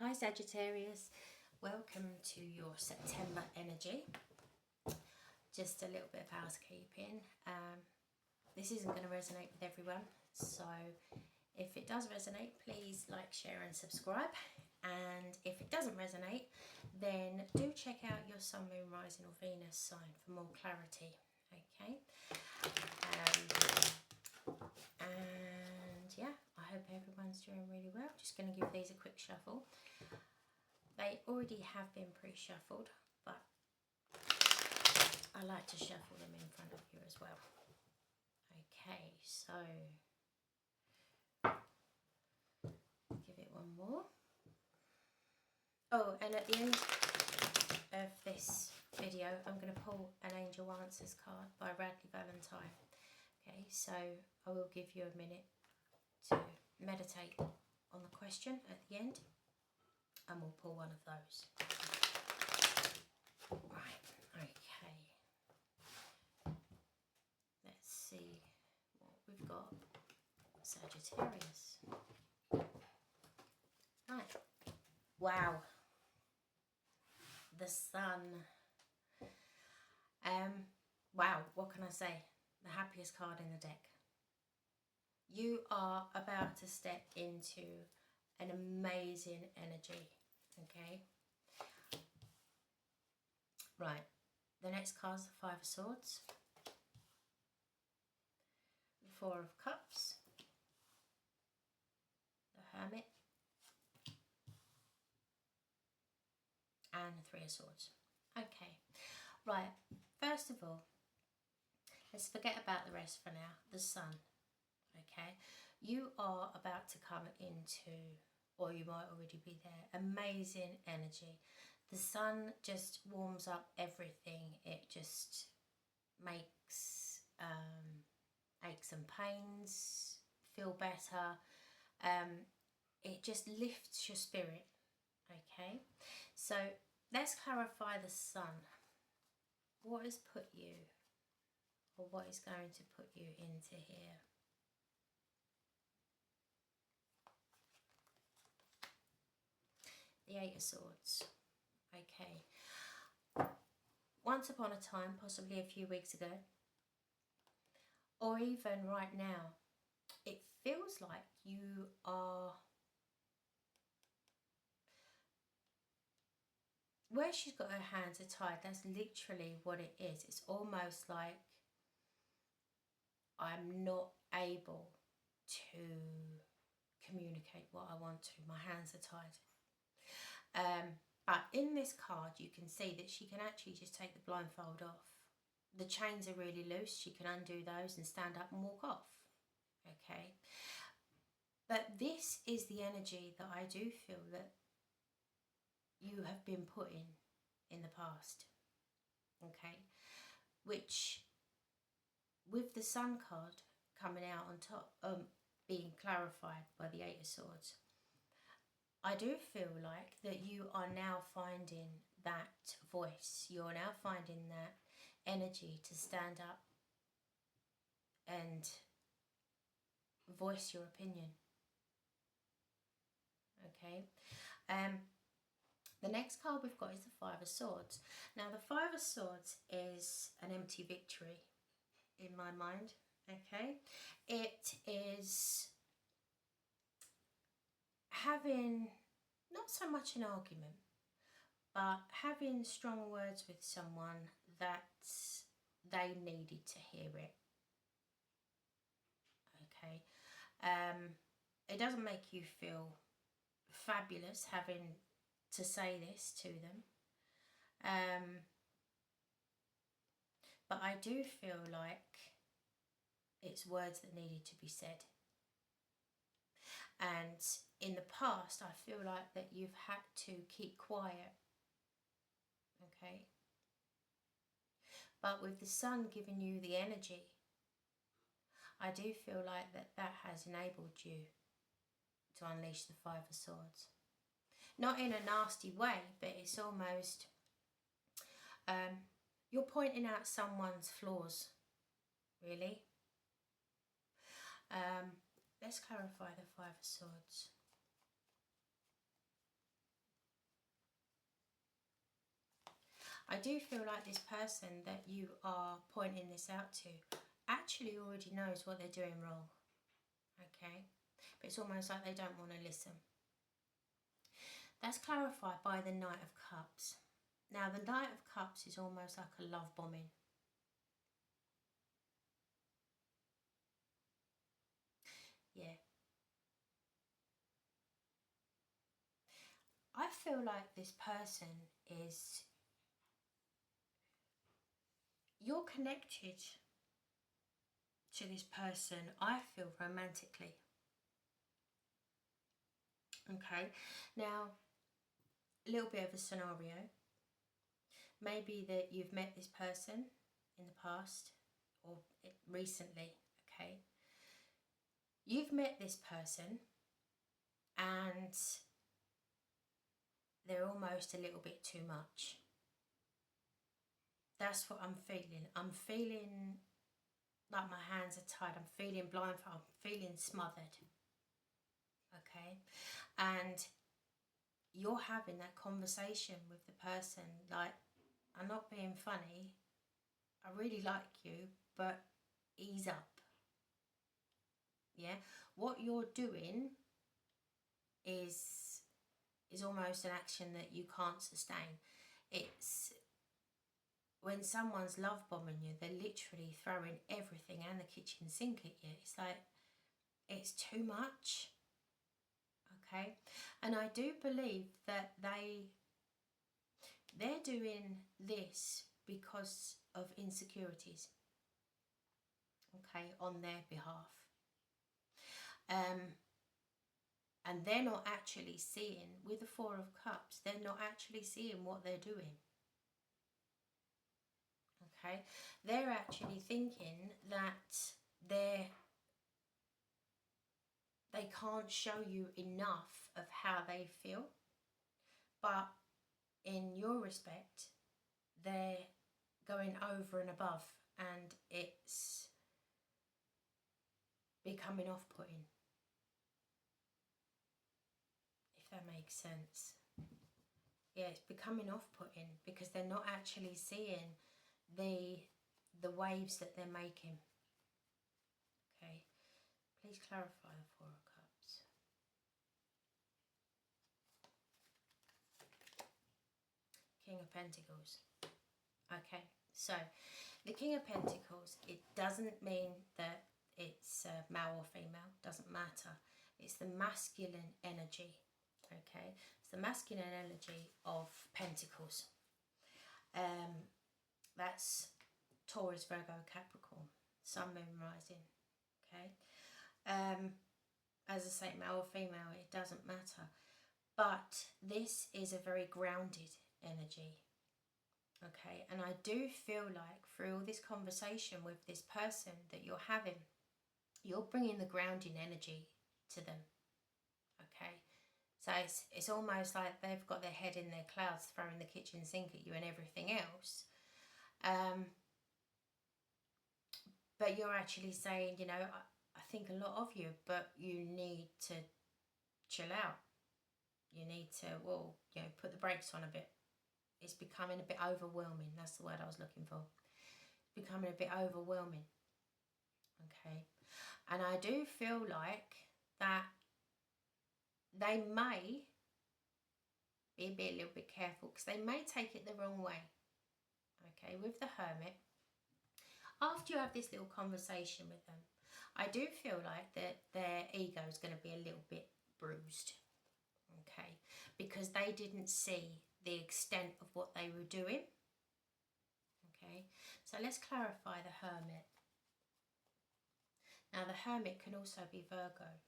Hi Sagittarius, welcome to your September energy. Just a little bit of housekeeping. This isn't going to resonate with everyone, so if it does resonate, please like, share and subscribe. And if it doesn't resonate, then do check out your Sun, Moon, Rising or Venus sign for more clarity. Okay. And yeah, I hope everyone's doing really well. Just going to give these a quick shuffle. They already have been pre-shuffled, but I like to shuffle them in front of you as well. Okay, so give it one more. Oh, and at the end of this video, I'm going to pull an Angel Answers card by Radleigh Valentine. Okay, so I will give you a minute to meditate on the question at the end, and we'll pull one of those. Right, okay. Let's see what we've got. Sagittarius. Right. Wow. The Sun. Wow, what can I say? The happiest card in the deck. You are about to step into an amazing energy, okay? Right, the next card's the Five of Swords, the Four of Cups, the Hermit, and the Three of Swords. Okay, right, first of all, let's forget about the rest for now. The Sun, okay? You are about to come into, or you might already be there, amazing energy. The Sun just warms up everything. It just makes aches and pains feel better. It just lifts your spirit, okay? So let's clarify the Sun. What has put you, or what is going to put you into here? The Eight of Swords. Okay. Once upon a time, possibly a few weeks ago, or even right now, it feels like you are... Where she's got her hands are tied, that's literally what it is. It's almost like I'm not able to communicate what I want to. My hands are tied. But in this card, you can see that she can actually just take the blindfold off. The chains are really loose. She can undo those and stand up and walk off. Okay. But this is the energy that I do feel that you have been put in the past. Okay. Which, with the Sun card coming out on top, being clarified by the Eight of Swords, I do feel like that you are now finding that voice. You're now finding that energy to stand up and voice your opinion. Okay. The next card we've got is the Five of Swords. Now the Five of Swords is an empty victory in my mind. Okay. It is having not so much an argument, but having strong words with someone that they needed to hear it. Okay. It doesn't make you feel fabulous having to say this to them. But I do feel like it's words that needed to be said. And in the past, I feel like that you've had to keep quiet. Okay. But with the Sun giving you the energy, I do feel like that has enabled you to unleash the Five of Swords. Not in a nasty way, but it's almost, you're pointing out someone's flaws, really. Let's clarify the Five of Swords. I do feel like this person that you are pointing this out to actually already knows what they're doing wrong. Okay? But it's almost like they don't want to listen. That's clarified by the Knight of Cups. Now, the Knight of Cups is almost like a love bombing. Yeah. I feel like this person is... You're connected to this person, I feel, romantically. Okay, now, a little bit of a scenario. Maybe that you've met this person in the past or recently, okay? You've met this person and they're almost a little bit too much. That's what I'm feeling. I'm feeling like my hands are tied. I'm feeling blindfolded. I'm feeling smothered. Okay? And you're having that conversation with the person like, I'm not being funny. I really like you, but ease up. Yeah? What you're doing is almost an action that you can't sustain. It's when someone's love bombing you, they're literally throwing everything and the kitchen sink at you. It's like, it's too much. Okay? And I do believe that they're doing this because of insecurities. Okay? On their behalf. And they're not actually seeing, with the Four of Cups, they're not actually seeing what they're doing. Okay? They're actually thinking that they can't show you enough of how they feel. But in your respect, they're going over and above, and it's becoming off-putting. If that makes sense. Yeah, it's becoming off-putting because they're not actually seeing the waves that they're making. Okay, please clarify the Four of Cups. King of Pentacles. Okay, so the King of Pentacles, it doesn't mean that it's male or female, doesn't matter. It's the masculine energy. Okay, it's the masculine energy of Pentacles. That's Taurus, Virgo, Capricorn, Sun, Moon, Rising. Okay, as I say, male or female, it doesn't matter. But this is a very grounded energy. Okay, and I do feel like through all this conversation with this person that you're having, you're bringing the grounding energy to them. Okay, so it's almost like they've got their head in their clouds, throwing the kitchen sink at you and everything else. But you're actually saying, you know, I think a lot of you, but you need to chill out. You need to, well, you know, put the brakes on a bit. It's becoming a bit overwhelming. That's the word I was looking for. It's becoming a bit overwhelming. Okay. And I do feel like that they may be a little bit careful because they may take it the wrong way. Okay, with the Hermit, after you have this little conversation with them, I do feel like that their ego is going to be a little bit bruised. Okay, because they didn't see the extent of what they were doing. Okay, so let's clarify the Hermit. Now the Hermit can also be Virgo,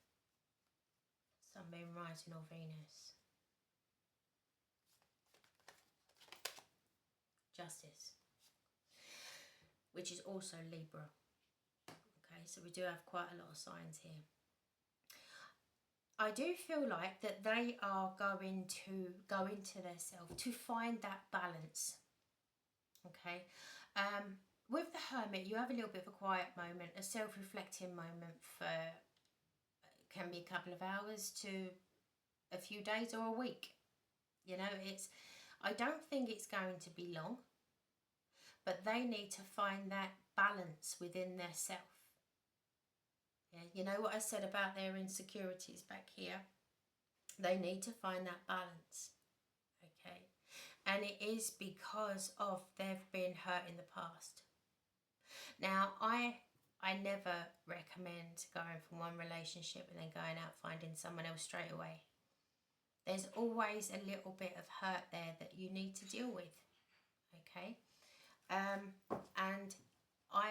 Sun, Moon, Rising or Venus. Justice, which is also Libra. Okay, so we do have quite a lot of signs here. I do feel like that they are going to go into their self to find that balance. Okay, with the Hermit, you have a little bit of a quiet moment, a self-reflecting moment for, can be a couple of hours to a few days or a week. You know, I don't think it's going to be long. but they need to find that balance within their self. Yeah, you know what I said about their insecurities back here? They need to find that balance, okay? And it is because of they've been hurt in the past. Now, I never recommend going from one relationship and then going out finding someone else straight away. There's always a little bit of hurt there that you need to deal with, okay? And I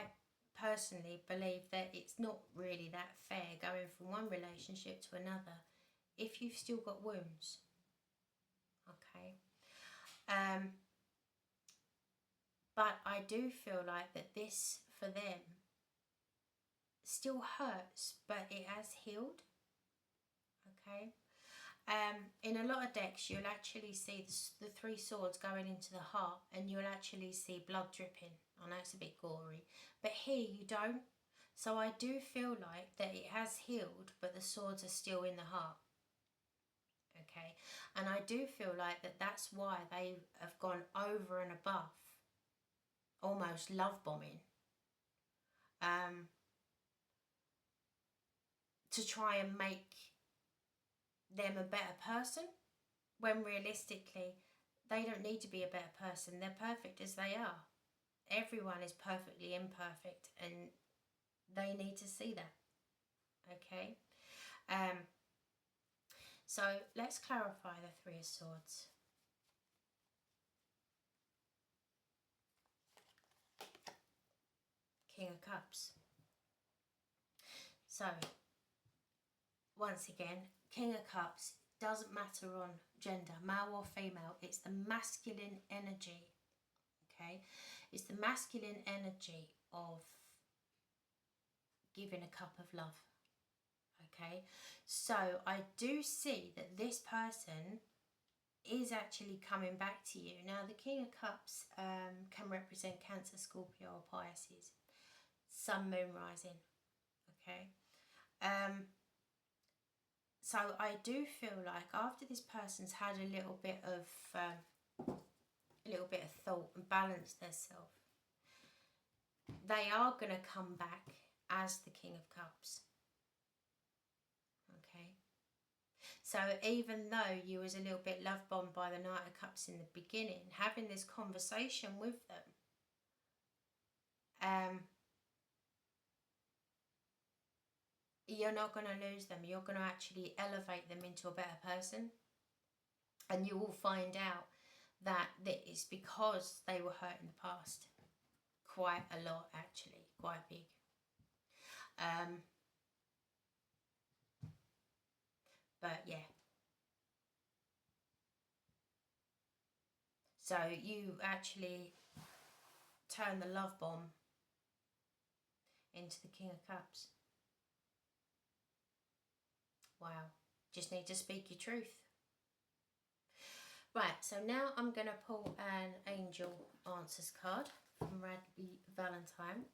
personally believe that it's not really that fair going from one relationship to another if you've still got wounds, okay? But I do feel like that this, for them, still hurts, but it has healed, okay? In a lot of decks, you'll actually see the 3 swords going into the heart, and you'll actually see blood dripping. I know it's a bit gory, but here you don't. So I do feel like that it has healed, but the swords are still in the heart, okay? And I do feel like that that's why they have gone over and above, almost love bombing, to try and make them a better person, when realistically they don't need to be a better person. They're perfect as they are. Everyone is perfectly imperfect, and they need to see that, okay? So let's clarify the 3 of Swords. King of Cups. So once again, King of Cups doesn't matter on gender, male or female. It's the masculine energy, okay? It's the masculine energy of giving a cup of love, okay? So I do see that this person is actually coming back to you. Now, the King of Cups can represent Cancer, Scorpio or Pisces, Sun, Moon, Rising, okay? So I do feel like after this person's had a little bit of thought and balanced themselves, they are going to come back as the King of Cups, okay? So even though you was a little bit love bombed by the Knight of Cups in the beginning, having this conversation with them, you're not going to lose them. You're going to actually elevate them into a better person. And you will find out that it's because they were hurt in the past. Quite a lot, actually. Quite big. But yeah. So you actually turn the love bomb into the King of Cups. Wow. Just need to speak your truth. Right, so now I'm going to pull an Angel Answers card from Radleigh Valentine.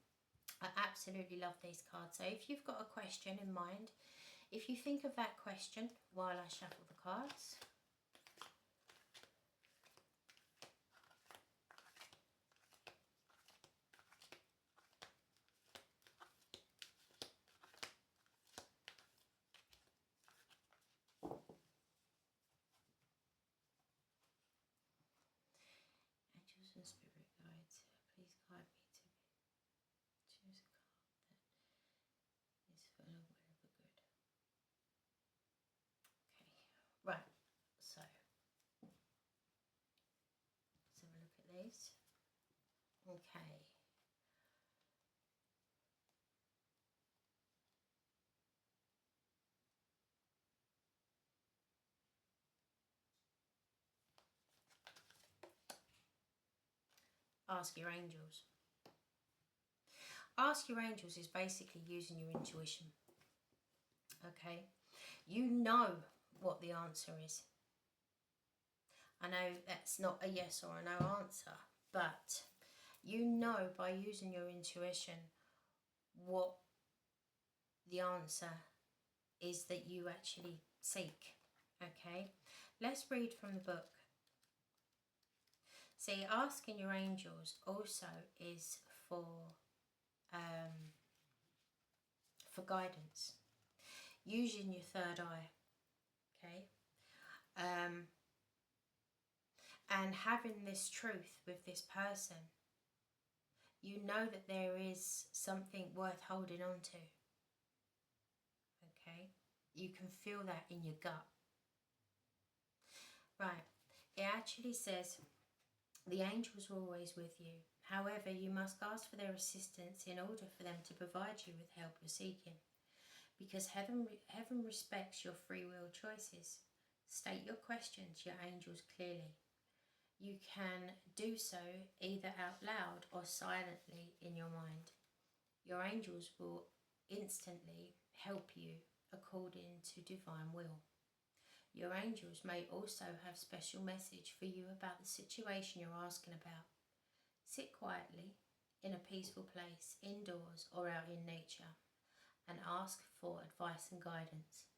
I absolutely love these cards. So if you've got a question in mind, if you think of that question while I shuffle the cards. Angels and spirit guides, please guide me to choose a card that is full of whatever good. Okay, right, so let's have a look at these. Okay. Ask your angels. Ask your angels is basically using your intuition. Okay? You know what the answer is. I know that's not a yes or a no answer, but you know by using your intuition what the answer is that you actually seek. Okay? Let's read from the book. See, asking your angels also is for guidance, using your third eye, okay, and having this truth with this person. You know that there is something worth holding on to, okay? You can feel that in your gut. Right, it actually says the angels are always with you. However, you must ask for their assistance in order for them to provide you with help you're seeking. Because heaven respects your free will choices. State your questions, your angels, clearly. You can do so either out loud or silently in your mind. Your angels will instantly help you according to divine will. Your angels may also have special message for you about the situation you're asking about. Sit quietly in a peaceful place, indoors or out in nature, and ask for advice and guidance.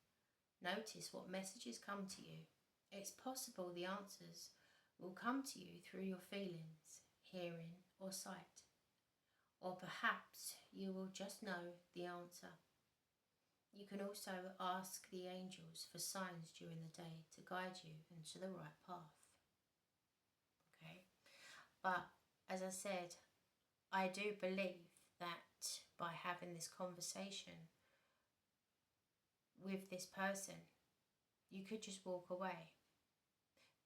Notice what messages come to you. It's possible the answers will come to you through your feelings, hearing or sight. Or perhaps you will just know the answer. You can also ask the angels for signs during the day to guide you into the right path. Okay? But as I said, I do believe that by having this conversation with this person, you could just walk away.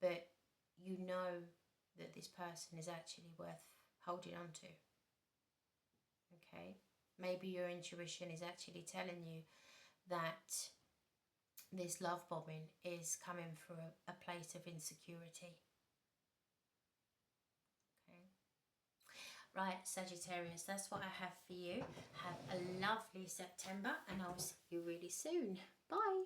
But you know that this person is actually worth holding on to. Okay? Maybe your intuition is actually telling you that this love bombing is coming from a place of insecurity. Okay? Right, Sagittarius, that's what I have for you. Have a lovely September, and I'll see you really soon. Bye.